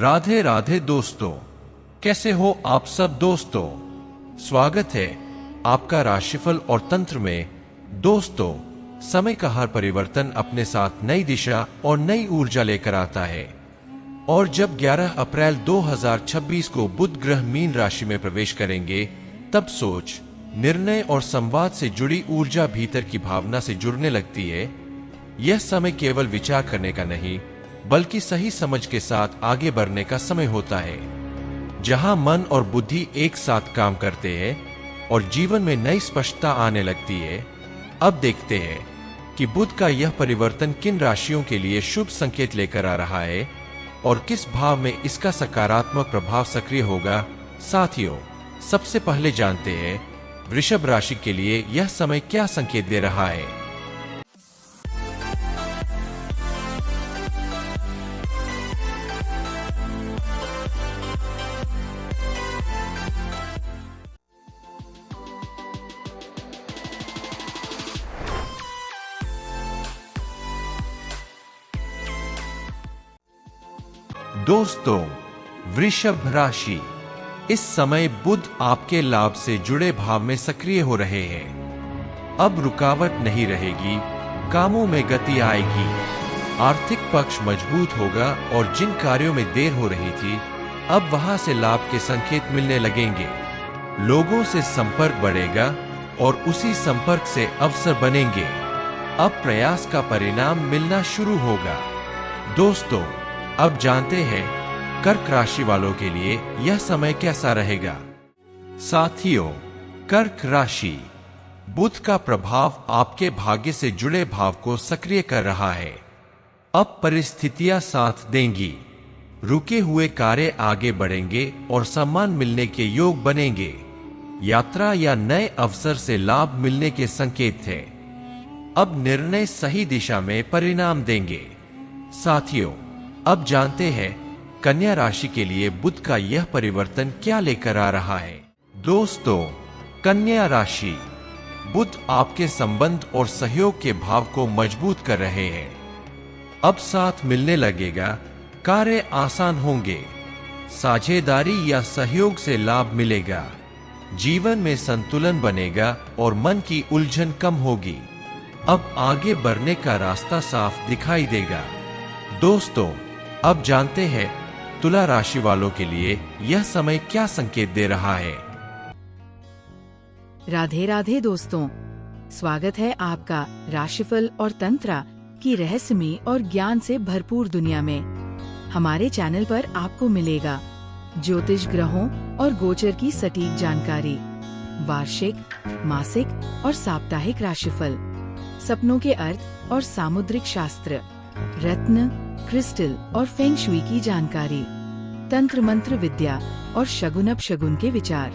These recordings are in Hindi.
राधे राधे दोस्तों, कैसे हो आप सब दोस्तों। स्वागत है आपका राशिफल और तंत्र में। दोस्तों, समय का हर परिवर्तन अपने साथ नई दिशा और नई ऊर्जा लेकर आता है और जब 11 अप्रैल 2026 को बुध ग्रह मीन राशि में प्रवेश करेंगे, तब सोच, निर्णय और संवाद से जुड़ी ऊर्जा भीतर की भावना से जुड़ने लगती है। यह समय केवल विचार करने का नहीं, बल्कि सही समझ के साथ आगे बढ़ने का समय होता है, जहां मन और बुद्धि एक साथ काम करते हैं और जीवन में नई स्पष्टता आने लगती है। अब देखते हैं कि बुध का यह परिवर्तन किन राशियों के लिए शुभ संकेत लेकर आ रहा है और किस भाव में इसका सकारात्मक प्रभाव सक्रिय होगा। साथियों, सबसे पहले जानते हैं वृषभ राशि के लिए यह समय क्या संकेत दे रहा है। दोस्तों, वृषभ राशि, इस समय बुध आपके लाभ से जुड़े भाव में सक्रिय हो रहे हैं। अब रुकावट नहीं रहेगी, कामों में गति आएगी, आर्थिक पक्ष मजबूत होगा और जिन कार्यों में देर हो रही थी, अब वहां से लाभ के संकेत मिलने लगेंगे। लोगों से संपर्क बढ़ेगा और उसी संपर्क से अवसर बनेंगे। अब प्रयास का परिणाम मिलना शुरू होगा। दोस्तों, अब जानते हैं कर्क राशि वालों के लिए यह समय कैसा रहेगा। साथियों, कर्क राशि, बुध का प्रभाव आपके भाग्य से जुड़े भाव को सक्रिय कर रहा है। अब परिस्थितियां साथ देंगी, रुके हुए कार्य आगे बढ़ेंगे और सम्मान मिलने के योग बनेंगे। यात्रा या नए अवसर से लाभ मिलने के संकेत थे। अब निर्णय सही दिशा में परिणाम देंगे। साथियों, अब जानते हैं कन्या राशि के लिए बुध का यह परिवर्तन क्या लेकर आ रहा है। दोस्तों, कन्या राशि, बुध आपके संबंध और सहयोग के भाव को मजबूत कर रहे हैं। अब साथ मिलने लगेगा, कार्य आसान होंगे, साझेदारी या सहयोग से लाभ मिलेगा, जीवन में संतुलन बनेगा और मन की उलझन कम होगी। अब आगे बढ़ने का रास्ता साफ दिखाई देगा। दोस्तों, अब जानते हैं तुला राशि वालों के लिए यह समय क्या संकेत दे रहा है। राधे राधे दोस्तों, स्वागत है आपका राशिफल और तंत्र की रहस्यमय और ज्ञान से भरपूर दुनिया में। हमारे चैनल पर आपको मिलेगा ज्योतिष ग्रहों और गोचर की सटीक जानकारी, वार्षिक, मासिक और साप्ताहिक राशिफल, सपनों के अर्थ और सामुद्रिक शास्त्र, रत्न, क्रिस्टल और फेंग शुई की जानकारी, तंत्र मंत्र विद्या और शगुन अपशगुन के विचार,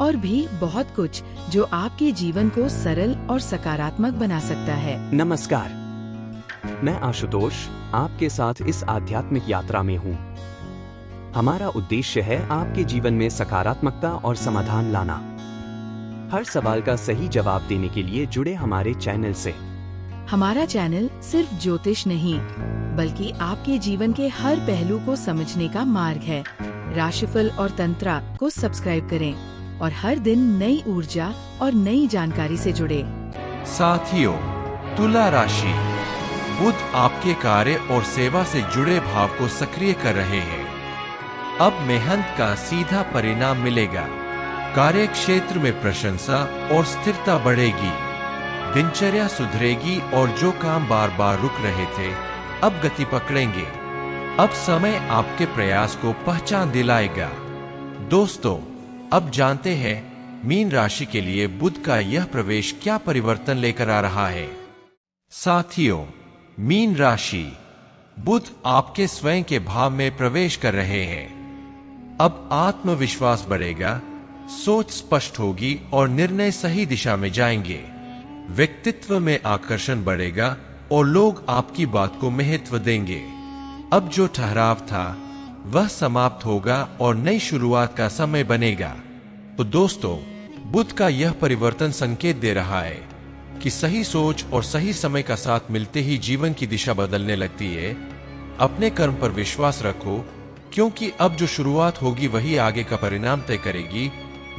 और भी बहुत कुछ जो आपके जीवन को सरल और सकारात्मक बना सकता है। नमस्कार, मैं आशुतोष आपके साथ इस आध्यात्मिक यात्रा में हूँ। हमारा उद्देश्य है आपके जीवन में सकारात्मकता और समाधान लाना। हर सवाल का सही जवाब देने के लिए जुड़े हमारे चैनल से। हमारा चैनल सिर्फ ज्योतिष नहीं, बल्कि आपके जीवन के हर पहलू को समझने का मार्ग है। राशिफल और तंत्र को सब्सक्राइब करें और हर दिन नई ऊर्जा और नई जानकारी से जुड़े। साथियों, तुला राशि, बुध आपके कार्य और सेवा से जुड़े भाव को सक्रिय कर रहे हैं। अब मेहनत का सीधा परिणाम मिलेगा, कार्य क्षेत्र में प्रशंसा और स्थिरता बढ़ेगी, दिनचर्या सुधरेगी और जो काम बार बार रुक रहे थे अब गति पकड़ेंगे। अब समय आपके प्रयास को पहचान दिलाएगा। दोस्तों, अब जानते हैं मीन राशि के लिए बुध का यह प्रवेश क्या परिवर्तन लेकर आ रहा है। साथियों, मीन राशि, बुध आपके स्वयं के भाव में प्रवेश कर रहे हैं। अब आत्मविश्वास बढ़ेगा, सोच स्पष्ट होगी और निर्णय सही दिशा में जाएंगे। व्यक्तित्व में आकर्षण बढ़ेगा और लोग आपकी बात को महत्व देंगे। अब जो ठहराव था वह समाप्त होगा और नई शुरुआत का समय बनेगा। तो दोस्तों, बुध का यह परिवर्तन संकेत दे रहा है कि सही सोच और सही समय का साथ मिलते ही जीवन की दिशा बदलने लगती है। अपने कर्म पर विश्वास रखो, क्योंकि अब जो शुरुआत होगी वही आगे का परिणाम तय करेगी।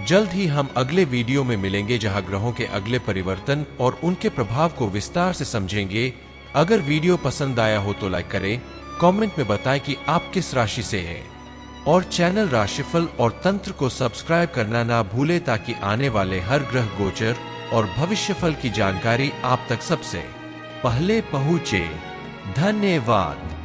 जल्द ही हम अगले वीडियो में मिलेंगे जहां ग्रहों के अगले परिवर्तन और उनके प्रभाव को विस्तार से समझेंगे। अगर वीडियो पसंद आया हो तो लाइक करें, कमेंट में बताएं कि आप किस राशि से हैं और चैनल राशिफल और तंत्र को सब्सक्राइब करना ना भूले ताकि आने वाले हर ग्रह गोचर और भविष्यफल की जानकारी आप तक सबसे पहले पहुंचे। धन्यवाद।